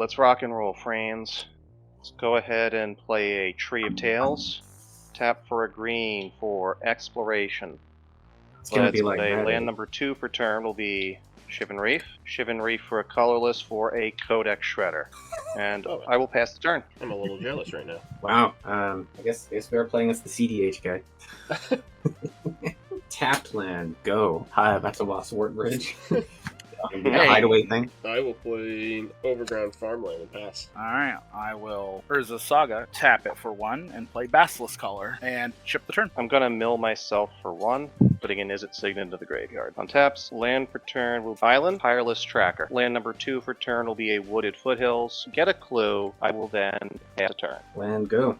let's rock and roll, friends. Let's go ahead and play a Tree of Tales. Tap for a green for exploration. It's gonna Let's be like play that, land number 2 for turn will be Shivan Reef. Shivan Reef for a colorless for a Codex Shredder. And I will pass the turn. I'm a little jealous right now. Wow. I guess we are playing as the CDH guy. Tapped land. Go. Hi, that's a lost word bridge. The hideaway thing. I will play Overground Farmland and pass. Alright, I will Urza Saga, tap it for 1, and play Basilisk Color, and chip the turn. I'm gonna mill myself for 1, putting an Izzet Signet into the graveyard. On taps, land for turn will be Island, Tireless Tracker. Land number 2 for turn will be a Wooded Foothills. Get a clue, I will then pass a turn. Land, go.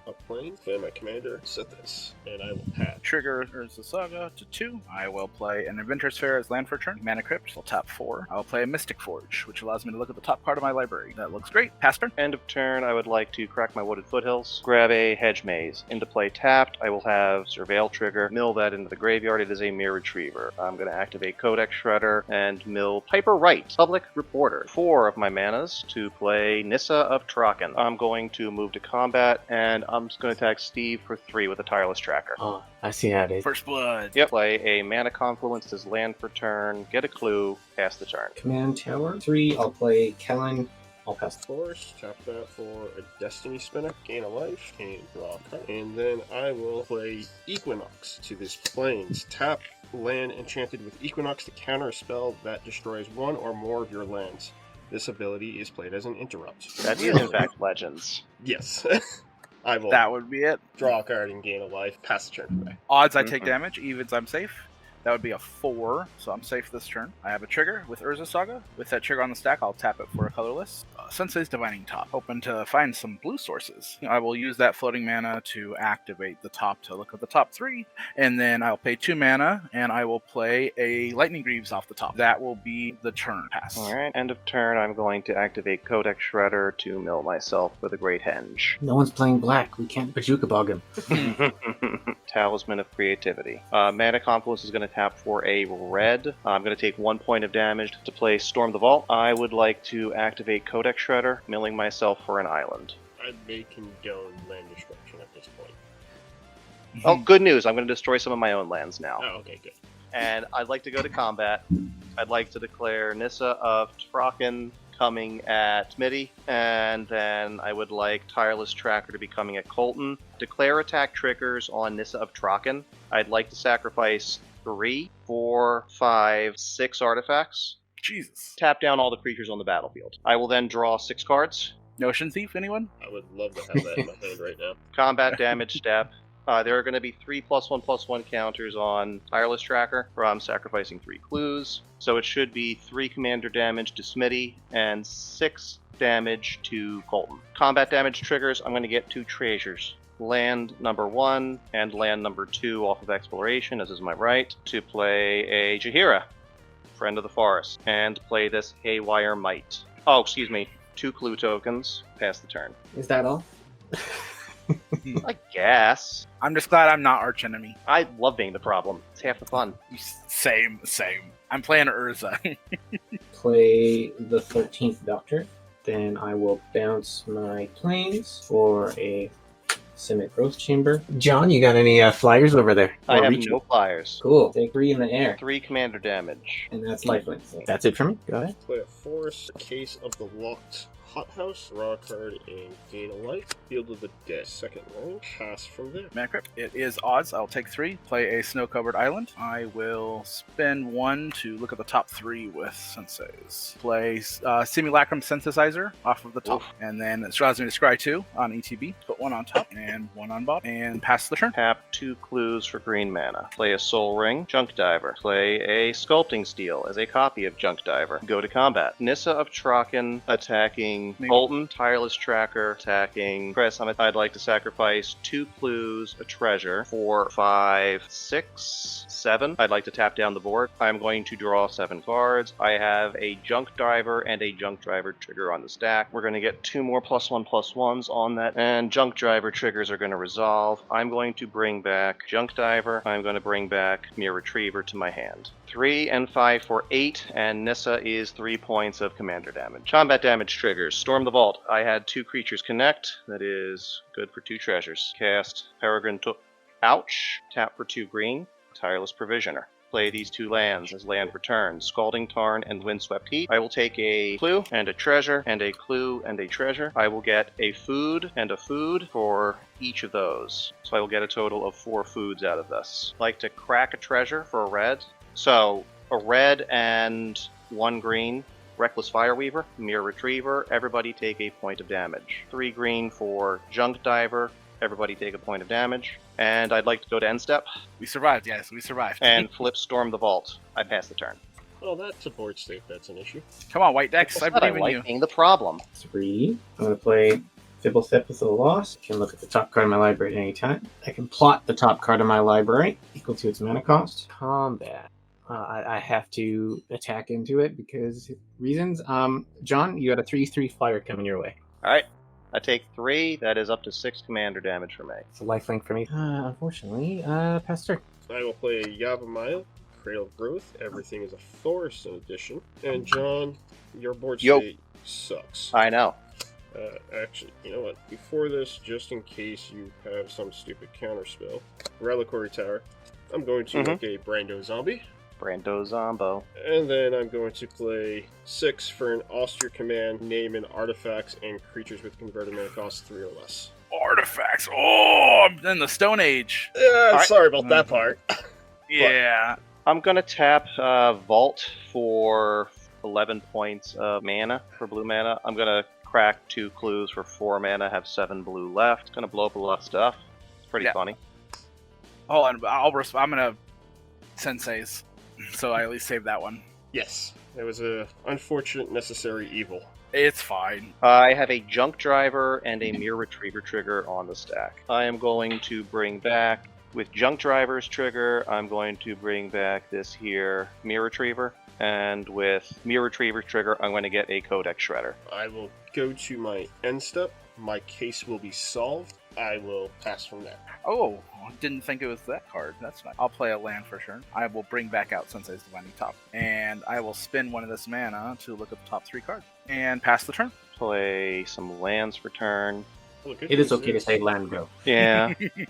A plane, play my commander, set this, and I will pass. Trigger Urza Saga to 2. I will play an Inventor's Fair as land for turn. Mana Crypt, I'll tap 4. I will play a Mystic Forge, which allows me to look at the top part of my library. That looks great. Pass turn. End of turn, I would like to crack my Wooded Foothills, grab a Hedge Maze. Into play tapped, I will have Surveil trigger, mill that into the graveyard. It is a Mere Retriever. I'm going to activate Codex Shredder and mill Piper Wright, Public Reporter. 4 of my manas to play Nissa of Traken. I'm going to move to combat, and I'm just going to attack Steve for 3 with a Tireless Tracker. Oh, I see how it is. First Blood. Yep, play a Mana Confluence as land for turn, get a clue, pass the turn. Command Tower. 3, I'll play Kellen. I'll pass. Force, tap that for a Destiny Spinner, gain a life, and draw a card. And then I will play Equinox to this plains. Tap land enchanted with Equinox to counter a spell that destroys 1 or more of your lands. This ability is played as an interrupt. That is, in fact, Legends. Yes. I will That would be it. draw a card and gain a life, pass the turn away. Odds I take damage, evens I'm safe. That would be a 4, so I'm safe this turn. I have a trigger with Urza Saga. With that trigger on the stack, I'll tap it for a colorless. Sensei's Divining Top. Hoping to find some blue sources. I will use that floating mana to activate the top to look at the top 3. And then I'll pay 2 mana, and I will play a Lightning Greaves off the top. That will be the turn. Pass. Alright, end of turn, I'm going to activate Codex Shredder to mill myself with a Great Henge. No one's playing black. We can't Bajuka bog him. Talisman of Creativity. Mana Confluence is going to tap for a red. I'm going to take 1 point of damage to play Storm the Vault. I would like to activate Codex Shredder, milling myself for an island. I may condone land destruction at this point. Oh, good news. I'm going to destroy some of my own lands now. Oh, okay, good. And I'd like to go to combat. I'd like to declare Nissa of Traken coming at Smitty, and then I would like Tireless Tracker to be coming at Colton. Declare attack triggers on Nissa of Traken. I'd like to sacrifice 3, 4, 5, 6 artifacts. Jesus. Tap down all the creatures on the battlefield. I will then draw 6 cards. Notion Thief, anyone? I would love to have that in my hand right now. Combat damage step. There are going to be 3+1/+1 counters on Tireless Tracker, where I'm sacrificing 3 clues. So it should be 3 commander damage to Smitty and 6 damage to Colton. Combat damage triggers, I'm going to get 2 treasures. Land number 1 and land number 2 off of Exploration, as is my right, to play a Jaheira, Friend of the Forest, and play this Haywire Might. Oh, excuse me, 2 clue tokens, pass the turn. Is that all? I guess. I'm just glad I'm not archenemy. I love being the problem. It's half the fun. Same. I'm playing Urza. Play the 13th Doctor. Then I will bounce my planes for a Simic Growth Chamber. John, you got any flyers over there? I Or have reach? no flyers. Cool. Take 3 in the air. 3 commander damage. And that's lifelink. That's it for me. Go ahead. Play a force, Case of the Locked Hothouse, draw a card and gain a life. Field of the Dead, second round, pass from there. Mana Crypt. It is odds. I'll take 3. Play a snow-covered island. I will spend 1 to look at the top 3 with Senseis. Play Simulacrum Synthesizer off of the top. Oof. And then it allows me to scry 2 on ETB. Put 1 on top and 1 on bottom. And pass the turn. Tap 2 clues for green mana. Play a Soul Ring, Junk Diver. Play a Sculpting Steel as a copy of Junk Diver. Go to combat. Nissa of Traken attacking Colton, Tireless Tracker attacking Chris. I'd like to sacrifice 2 clues, a treasure, 4, 5, 6, 7. I'd like to tap down the board. I'm going to draw 7 cards. I have a Junk Diver and a Junk Driver trigger on the stack. We're going to get 2 more +1/+1s on that, and Junk Driver triggers are going to resolve. I'm going to bring back Junk Diver. I'm going to bring back Mere Retriever to my hand. 3 and 5 for 8, and Nissa is 3 points of commander damage. Combat damage triggers. Storm the Vault. I had 2 creatures connect. That is good for 2 treasures. Cast Peregrine Ouch. Tap for 2 green. Tireless Provisioner. Play these 2 lands as land returns, Scalding Tarn and Windswept Heat. I will take a clue and a treasure and a clue and a treasure. I will get a food and a food for each of those. So I will get a total of 4 foods out of this. Like to crack a treasure for a red. So a red and 1 green. Reckless Fireweaver, Mirror Retriever, everybody take a point of damage. 3 green for Junk Diver, everybody take a point of damage. And I'd like to go to end step. We survived, yes, we survived. And flip Storm the Vault. I pass the turn. Well, that's a board state. That's an issue. Come on, White Decks, I believe in you. Being the problem. 3. I'm going to play Fibble Step with a Loss. I can look at the top card of my library at any time. I can plot the top card of my library, equal to its mana cost. Combat. I have to attack into it because reasons. John, you got a 3/3 flyer coming your way. Alright. I take 3. That is up to 6 commander damage for me. It's a lifelink for me. Unfortunately, pass turn. I will play Yavimaya, Cradle of Growth. Everything is a Thorson edition. And John, your board state sucks. I know. Actually, you know what? Before this, just in case you have some stupid counterspell, Reliquary Tower, I'm going to make a Brando Zombie. Brando Zombo. And then I'm going to play 6 for an austere command, name in artifacts and creatures with converted mana cost 3 or less. Artifacts! Oh, I'm in the Stone Age. Yeah, sorry about that part. Yeah. I'm going to tap Vault for 11 points of mana for blue mana. I'm going to crack 2 clues for 4 mana, have 7 blue left. Going to blow up a lot of stuff. It's pretty funny. Hold on, I'm going to Sensei's. So I at least saved that one. Yes, it was a unfortunate necessary evil. It's fine. I have a Junk Driver and a Mirror Retriever trigger on the stack. I am going to bring back, with Junk Driver's trigger, I'm going to bring back this here Mirror Retriever. And with Mirror Retriever trigger, I'm going to get a Codex Shredder. I will go to my end step. My case will be solved. I will pass from there. Oh, didn't think it was that card. That's nice. I'll play a land for sure. I will bring back out Sensei's Divining Top. And I will spend one of this mana to look at the top 3 cards. And pass the turn. Play some lands for turn. Well, It is okay to say land go. Yeah. If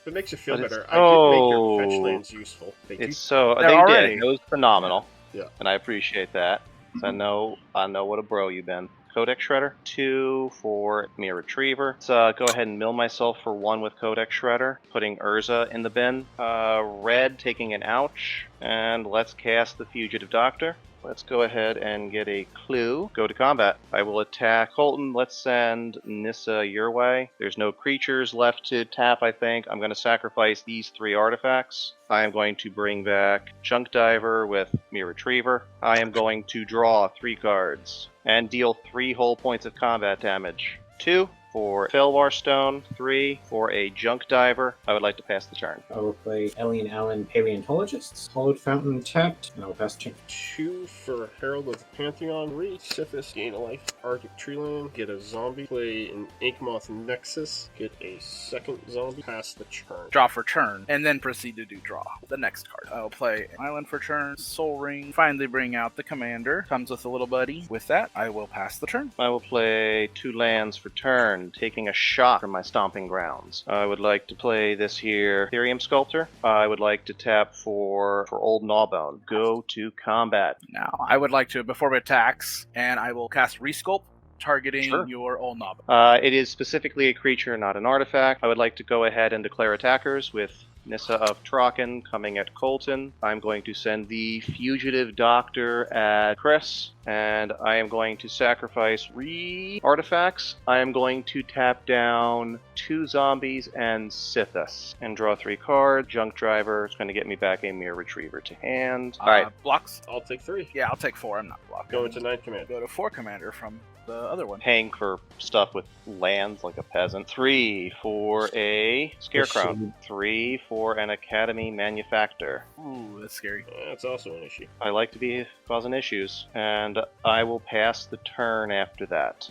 it makes you feel But better, it's- I did make your Oh. fetch lands useful. Thank you. It's so They're they already- did. It was phenomenal. Yeah. And I appreciate that. So I know what a bro you've been. Codex Shredder. 2 for Mirror Retriever. So go ahead and mill myself for 1 with Codex Shredder. Putting Urza in the bin. Red taking an ouch. And let's cast the Fugitive Doctor. Let's go ahead and get a clue. Go to combat. I will attack Colton. Let's send Nissa your way. There's no creatures left to tap, I think. I'm going to sacrifice these 3 artifacts. I am going to bring back Junk Diver with Mirror Retriever. I am going to draw 3 cards and deal 3 whole points of combat damage. 2 for Felwar Stone, 3 for a Junk Diver. I would like to pass the turn. I will play Ellie and Allen Paleontologists. Hollowed Fountain tapped, and I will pass the turn. 2 for Herald of the Pantheon, read Sithis, gain a life, Arctic Treeland, get a zombie, play an Inkmoth Nexus, get a second zombie, pass the turn. Draw for turn. And then proceed to do draw. The next card. I'll play Island for turn. Soul Ring. Finally bring out the Commander. Comes with a little buddy. With that, I will pass the turn. I will play 2 lands for turn, taking a shot from my stomping grounds. I would like to play this here Ethereum Sculptor. I would like to tap for Old Gnawbone. Go to combat. Now, I would like to, before it attacks, and I will cast Resculpt, targeting Sure. your Old Knob. It is specifically a creature, not an artifact. I would like to go ahead and declare attackers with Nissa of Traken coming at Colton. I'm going to send the Fugitive Doctor at Chris, and I am going to sacrifice 3 artifacts. I am going to tap down 2 zombies and Sithis, and draw 3 cards. Junk Driver is going to get me back a Mirror Retriever to hand. Alright, Blocks? I'll take 3. Yeah, I'll take 4. I'm not blocking. Go into 9th command. Go to 4 Commander from the other one. paying for stuff with lands like a peasant. 3 for a Scarecrow. 3 for an Academy Manufactor. Ooh, that's scary. That's also an issue. I like to be causing issues, and I will pass the turn after that.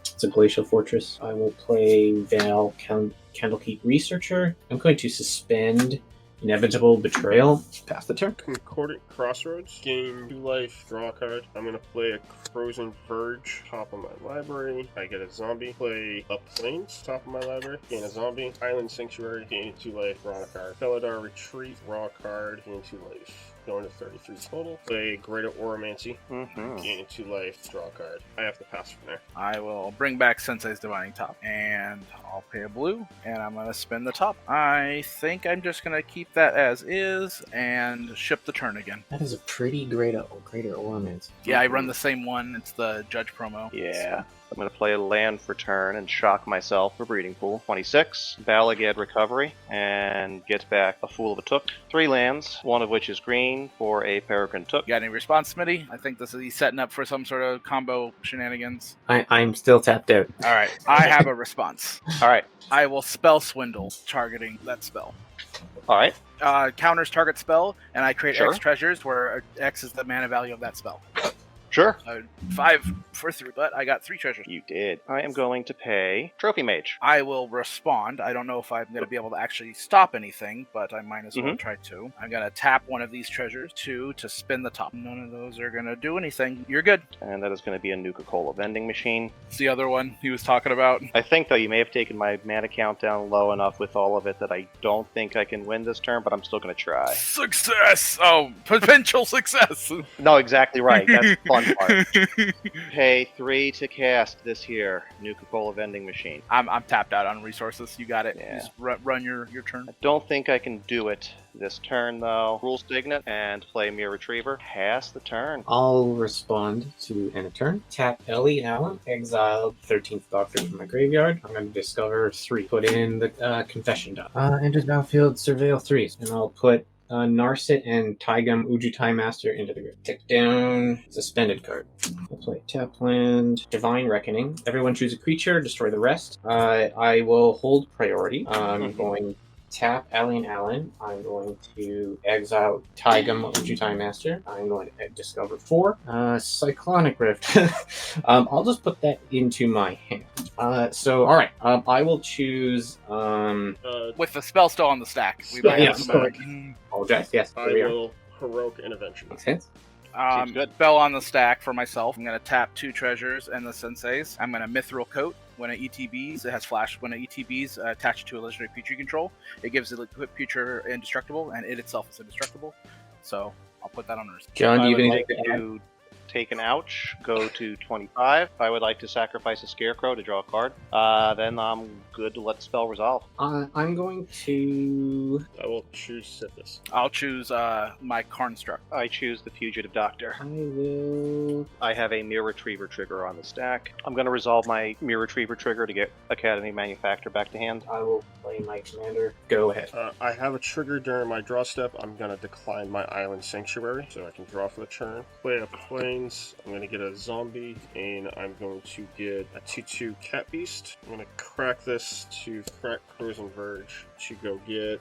It's a Glacial Fortress. I will play Val Candlekeep Researcher. I'm going to suspend Inevitable Betrayal. Pass the turn. Concordant Crossroads. Gain 2 life, draw a card. I'm going to play a Frozen Verge, top of my library. I get a zombie. Play Up Plains, top of my library. Gain a zombie. Island Sanctuary, gain 2 life, draw a card. Felidar Retreat, draw a card, gain 2 life. Going to 33 total. Play Greater Oromancy. Gain 2 life, draw a card. I have to pass from there. I will bring back Sensei's Divining Top, and I'll pay a blue, and I'm going to spin the top. I think I'm just going to keep that as is and ship the turn again. That is a pretty greater ornament. Yeah, I run the same one. It's the Judge promo. Yeah. I'm going to play a land for turn and shock myself for Breeding Pool. 26, Balagad Recovery, and get back a Fool of a Took. 3 lands, one of which is green for a Peregrine Took. Got any response, Smitty? I think this is he's setting up for some sort of combo shenanigans. I'm still tapped out. All right, I have a response. All right. I will spell Swindle, targeting that spell. All right. Counters target spell, and I create Sure. X treasures, where X is the mana value of that spell. Sure. 5 for 3, but I got 3 treasures. You did. I am going to pay Trophy Mage. I will respond. I don't know if I'm going to be able to actually stop anything, but I might as well try to. I'm going to tap one of these treasures, 2, to spin the top. None of those are going to do anything. You're good. And that is going to be a Nuka-Cola vending machine. It's the other one he was talking about. I think, though, you may have taken my mana count down low enough with all of it that I don't think I can win this turn, but I'm still going to try. Success! Oh, potential success! No, exactly right. That's the fun part. Pay 3 to cast this here Nuka-Cola vending machine. I'm tapped out on resources. You got it. Yeah. Just run your turn. I don't think I can do it this turn, though. Rule Signet and play Mere Retriever. Pass the turn. I'll respond to end of turn. Tap Ellie Allen. Exile 13th Doctor from my graveyard. I'm going to discover 3. Put in the Confession Dot. Enters battlefield, surveil 3. And I'll put Narset and Taigam Ujutai Master into the grid. Tick down Suspended card. I'll play tap land, Divine Reckoning. Everyone choose a creature, destroy the rest. I will hold priority. I'm going tap Alien Allen. I'm going to exile Taigam Ujutai Master. I'm going to discover 4. Cyclonic Rift. I'll just put that into my hand. Alright. I will choose With the spell still on the stack. We might have some apologize. Yes. I will Heroic Intervention. Makes sense. Good. Spell on the stack for myself. I'm going to tap 2 treasures and the senseis. I'm going to Mithril Coat. When it ETBs, it has flash. When it ETBs attached to a legendary creature you control, it gives the creature indestructible, and it itself is indestructible. So I'll put that on Earth. John, do I you have would anything like to add? to take an ouch, go to 25. I would like to sacrifice a Scarecrow to draw a card. Then I'm good to let the spell resolve. I'm going to... I will choose Sithis. I'll choose my Karnstruck. I choose the Fugitive Doctor. I will... I have a Mere Retriever trigger on the stack. I'm going to resolve my Mere Retriever trigger to get Academy Manufactor back to hand. I will play my commander. Go ahead. I have a trigger during my draw step. I'm going to decline my Island Sanctuary, so I can draw for the turn. Play a Plains. I'm going to get a zombie, and I'm going to get a 2/2 Cat Beast. I'm going to crack this to crack Frozen Verge to go get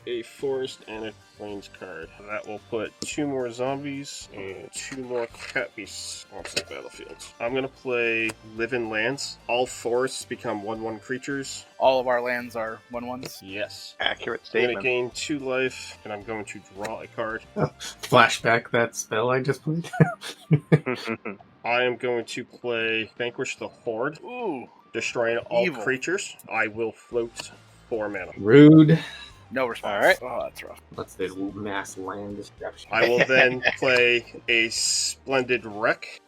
a Forest and a Plains card. That will put 2 more zombies and 2 more Cat Beasts onto the battlefield. I'm going to play Live in Lands. All forests become 1/1 creatures. All of our lands are 1/1s. Yes. Accurate I'm going to statement. gain 2 life, and I'm going to draw a card. Flashback that spell I just played. I am going to play Vanquish the Horde, Ooh, destroying all Evil. creatures. I will float 4 mana. Rude. no response. All right. Oh, that's rough. What's this mass land destruction? I will then play a Splendid Wreck.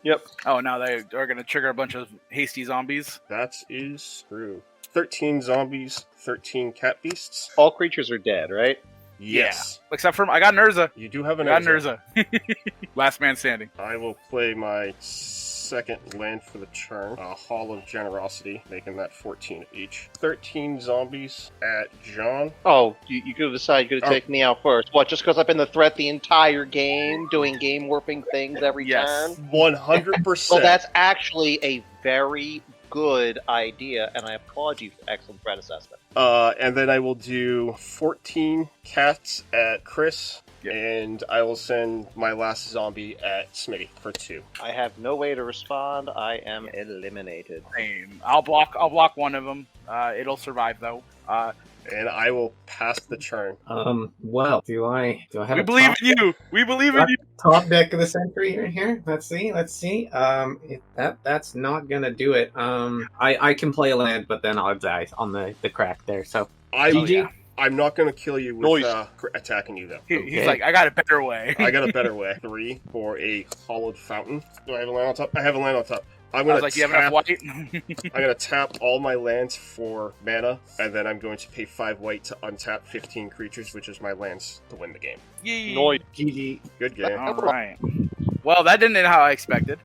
Oh, now they are going to trigger a bunch of hasty zombies. That is true. 13 zombies, 13 Cat Beasts. All creatures are dead, right? Yes. Except for I got Nurza. You do have I an got Urza. Nurza. Last man standing. I will play my second land for the turn, Hall of Generosity, making that 14 of each. 13 zombies at John. Oh, you could have decided you could have taken me out first. What, just because I've been the threat the entire game, doing game warping things every Yes. turn? 100%. Well, that's actually a very good idea, and I applaud you for excellent threat assessment. And then I will do 14 cats at Chris, and I will send my last zombie at Smitty for 2. I have no way to respond. I am eliminated. Same. I'll block one of them. It'll survive though. And I will pass the turn. Well, do I have We a believe top, in you. We believe in you. top deck of the century here? Let's see. That's not gonna do it. I can play a land, but then I'll die on the crack there. So GG. I'm not going to kill you with Nice. attacking you, though. He's Okay. like, I got a better way. I got a better way. 3 for a hollowed fountain. Do I have a land on top? I have a land on top. I'm I going was like, to you have enough white? I'm going to tap all my lands for mana, and then I'm going to pay 5 white to untap 15 creatures, which is my lands to win the game. Yee. Noise. GG. Good game. All right. Well, that didn't end how I expected.